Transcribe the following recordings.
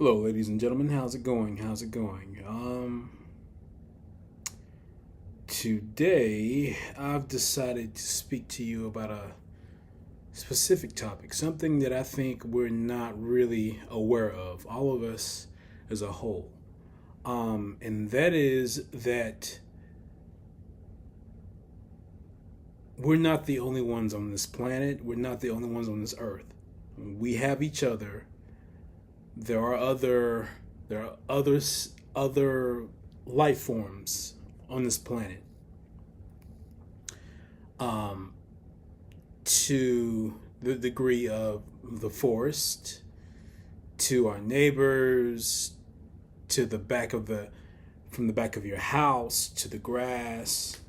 Hello, ladies and gentlemen. How's it going? Today I've decided to speak to you about a specific topic, something that I think we're not really aware of, all of us as a whole. And that is that we're not the only ones on this planet. We're not the only ones on this earth. We have each other. There are other life forms on this planet. To the degree of the forest, to our neighbors, to the back of the from the back of your house, to the grass,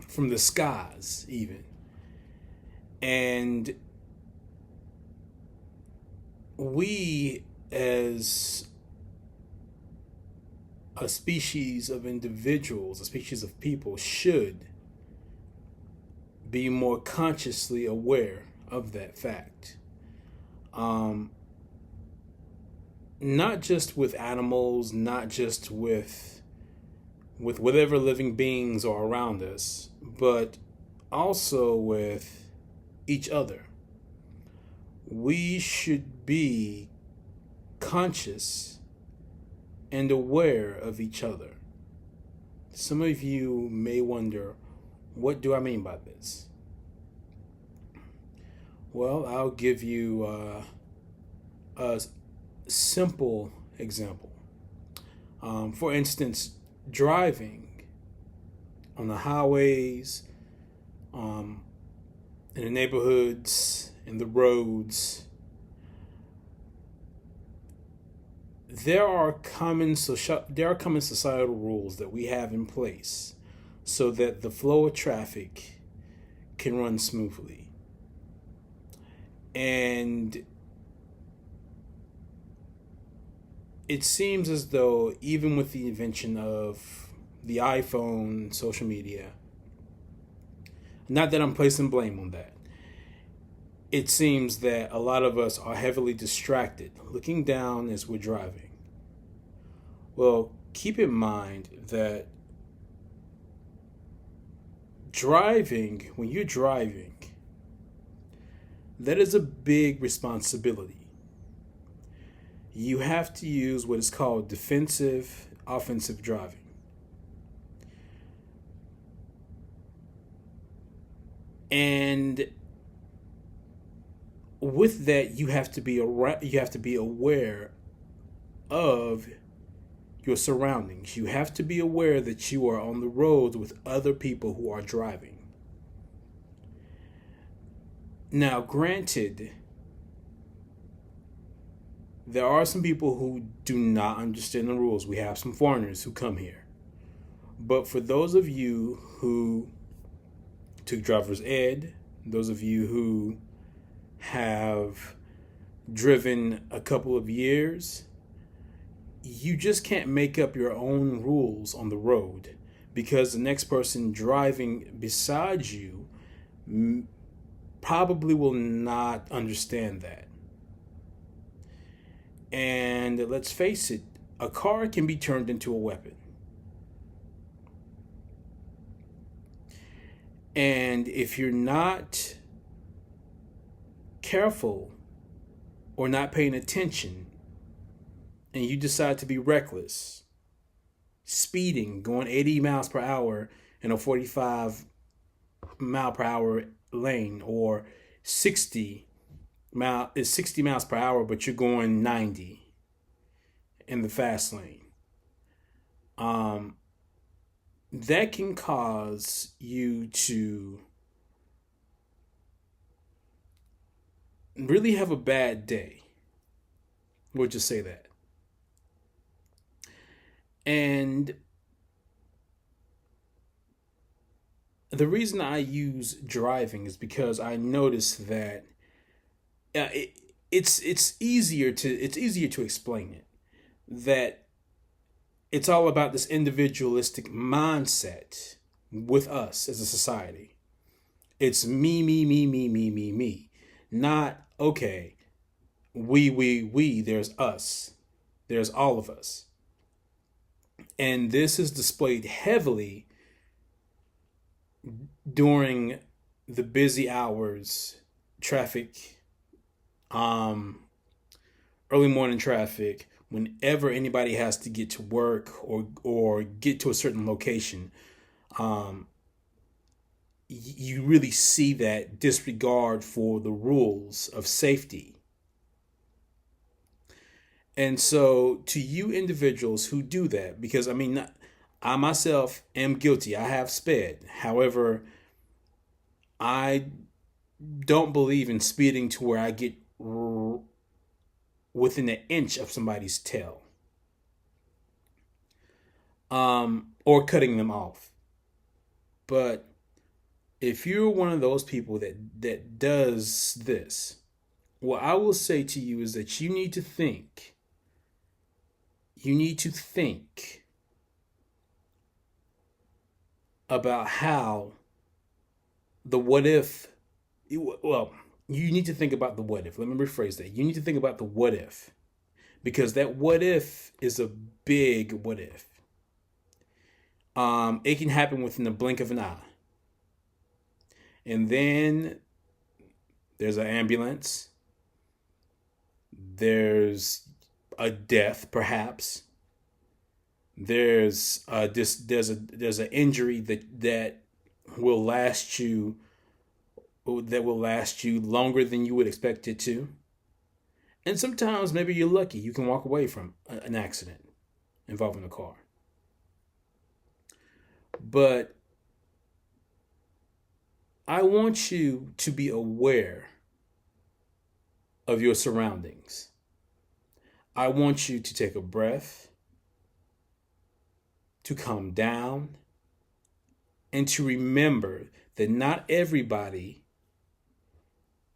from the skies even. And we as a species of individuals, a species of people, should be more consciously aware of that fact. Um, Not just with animals, not just with whatever living beings are around us, but also with each other. We should be conscious and aware of each other. Some of you may wonder, what do I mean by this? Well, I'll give you a simple example. For instance, driving on the highways, in the neighborhoods, in the roads, there are common societal rules that we have in place so that the flow of traffic can run smoothly. And it seems as though even with the invention of the iPhone, social media, not that I'm placing blame on that, it seems that a lot of us are heavily distracted, looking down as we're driving. Well, keep in mind that when you're driving, that is a big responsibility. You have to use what is called defensive, offensive driving. And with that, you have to be aware of your surroundings. You have to be aware that you are on the roads with other people who are driving. Now, granted, there are some people who do not understand the rules. We have some foreigners who come here. But for those of you who took driver's ed, those of you who have driven a couple of years, you just can't make up your own rules on the road because the next person driving beside you probably will not understand that. And let's face it, a car can be turned into a weapon. And if you're not careful or not paying attention and you decide to be reckless, speeding, going 80 miles per hour in a 45 mile per hour lane, or 60 miles per hour, but you're going 90 in the fast lane. That can cause you to really have a bad day. We'll just say that. And the reason I use driving is because I noticed that it's easier to explain it, that it's all about this individualistic mindset with us as a society. It's me, me, me, me, me, me, me. Not, okay, we, there's us. There's all of us. And this is displayed heavily during the busy hours, traffic, um, early morning traffic, whenever anybody has to get to work or get to a certain location. Um, you really see that disregard for the rules of safety. And so, to you individuals who do that, because I mean, I myself am guilty. I have sped. However, I don't believe in speeding to where I get within an inch of somebody's tail, or cutting them off. But if you're one of those people that does this, what I will say to you is that you need to think. You need to think about how the what if. Well, you need to think about the what if. Let me rephrase that. You need to think about the what if, because that what if is a big what if. It can happen within the blink of an eye. And then there's an ambulance. There's a death, perhaps. There's there's an injury that will last you longer than you would expect it to. And sometimes maybe you're lucky, you can walk away from an accident involving a car. But I want you to be aware of your surroundings. I want you to take a breath, to calm down, and to remember that not everybody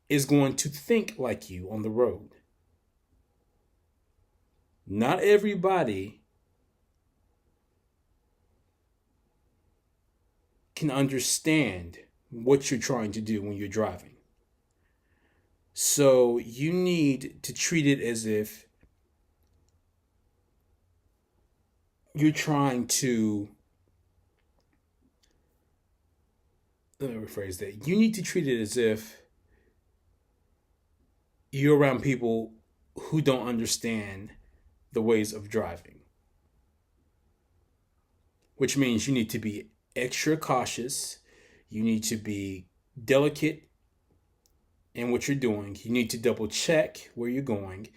is going to think like you on the road. Not everybody can understand what you're trying to do when you're driving. So you need to treat it as if you're trying to, let me rephrase that. You need to treat it as if you're around people who don't understand the ways of driving, which means you need to be extra cautious. You need to be delicate in what you're doing. You need to double check where you're going.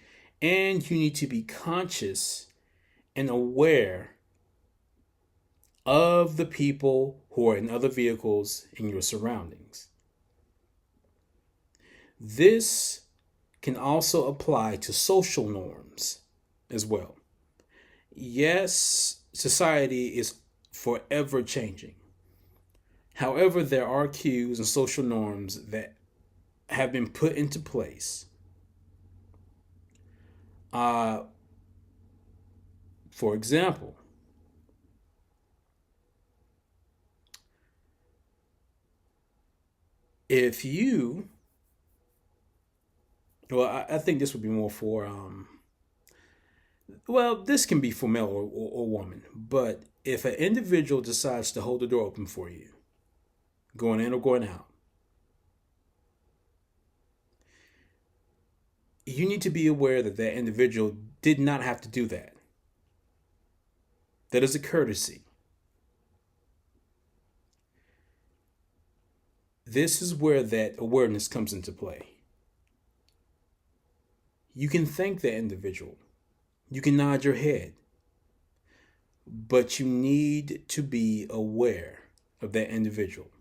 And you need to be conscious and aware of the people who are in other vehicles in your surroundings. This can also apply to social norms as well. Yes, society is forever changing. However, there are cues and social norms that have been put into place. For example, if you, well, I think this would be more for, well, this can be for male or woman, but if an individual decides to hold the door open for you, going in or going out, you need to be aware that that individual did not have to do that. That is a courtesy. This is where that awareness comes into play. You can thank that individual. You can nod your head. But you need to be aware of that individual.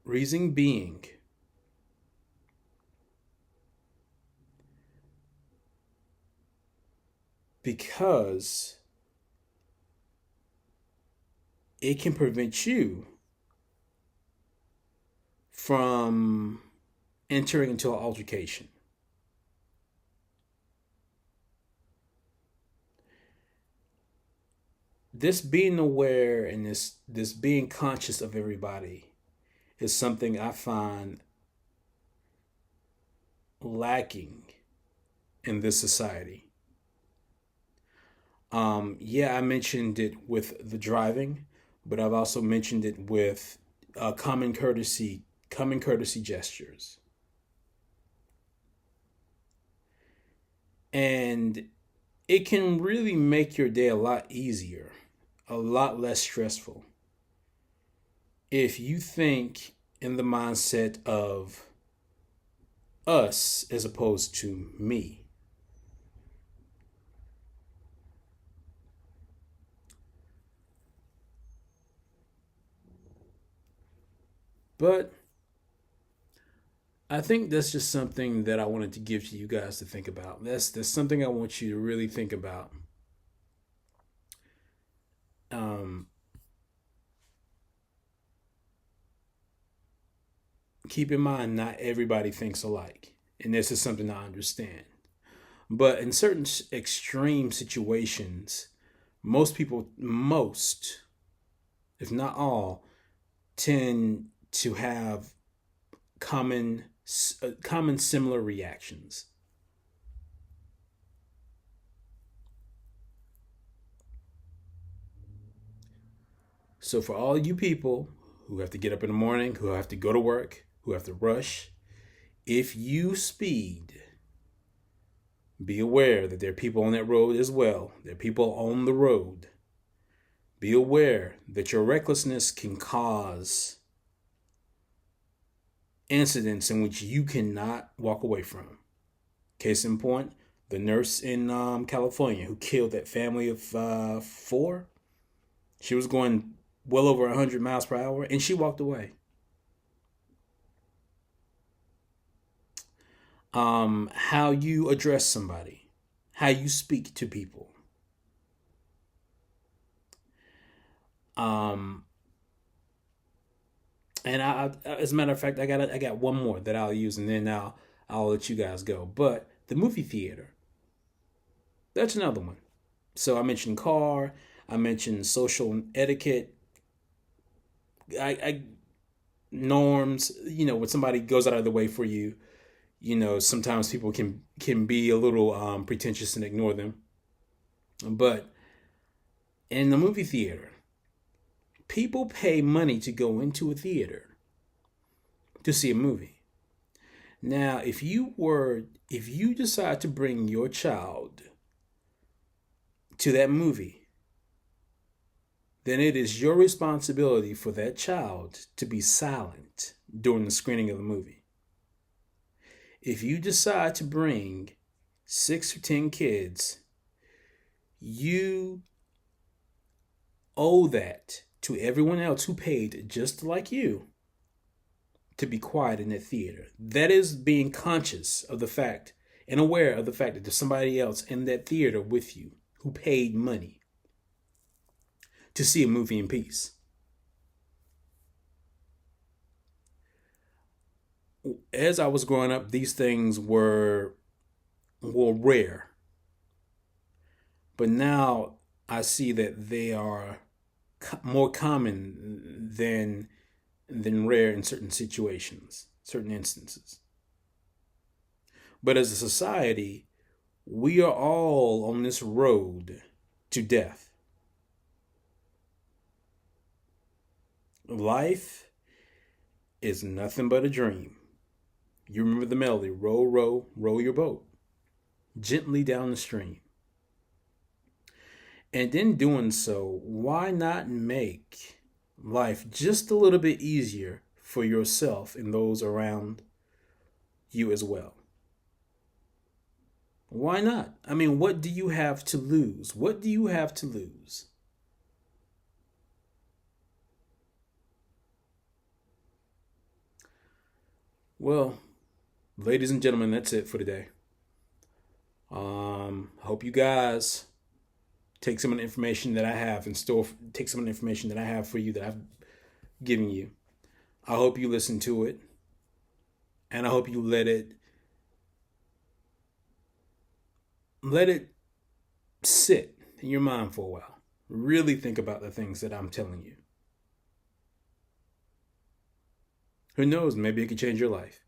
Reason being, because it can prevent you from entering into an altercation. This being aware and this being conscious of everybody is something I find lacking in this society. Yeah, I mentioned it with the driving, but I've also mentioned it with common courtesy gestures, and it can really make your day a lot easier, a lot less stressful, if you think in the mindset of us as opposed to me. But I think that's just something that I wanted to give to you guys to think about. That's something I want you to really think about. Um, Keep in mind, not everybody thinks alike, and this is something I understand. But in certain extreme situations, most, if not all, tend to have common similar reactions. So for all you people who have to get up in the morning, who have to go to work, who have to rush, if you speed, be aware that there are people on that road as well. There are people on the road. Be aware that your recklessness can cause incidents in which you cannot walk away from. Case in point, the nurse in California who killed that family of four. She was going well over 100 miles per hour and she walked away. How you address somebody, how you speak to people. Um, and as a matter of fact, I got one more that I'll use, and then I'll let you guys go. But the movie theater, that's another one. So I mentioned car, I mentioned social etiquette, I norms. You know, when somebody goes out of the way for you, you know, sometimes people can be a little pretentious and ignore them. But in the movie theater, people pay money to go into a theater to see a movie. Now, if you decide to bring your child to that movie, then it is your responsibility for that child to be silent during the screening of the movie. If you decide to bring 6 or 10 kids, you owe that to everyone else who paid just like you to be quiet in that theater. That is being conscious of the fact and aware of the fact that there's somebody else in that theater with you who paid money to see a movie in peace. As I was growing up, these things were rare, but now I see that they are more common than rare in certain situations, certain instances. But as a society, we are all on this road to death. Life is nothing but a dream. You remember the melody, row, row, row your boat gently down the stream. And in doing so, why not make life just a little bit easier for yourself and those around you as well? Why not? I mean, what do you have to lose? What do you have to lose? Well, ladies and gentlemen, that's it for today. I hope you guys take some of the information that I have in store, take some of the information that I have for you that I've given you. I hope you listen to it, and I hope you let it sit in your mind for a while. Really think about the things that I'm telling you. Who knows? Maybe it could change your life.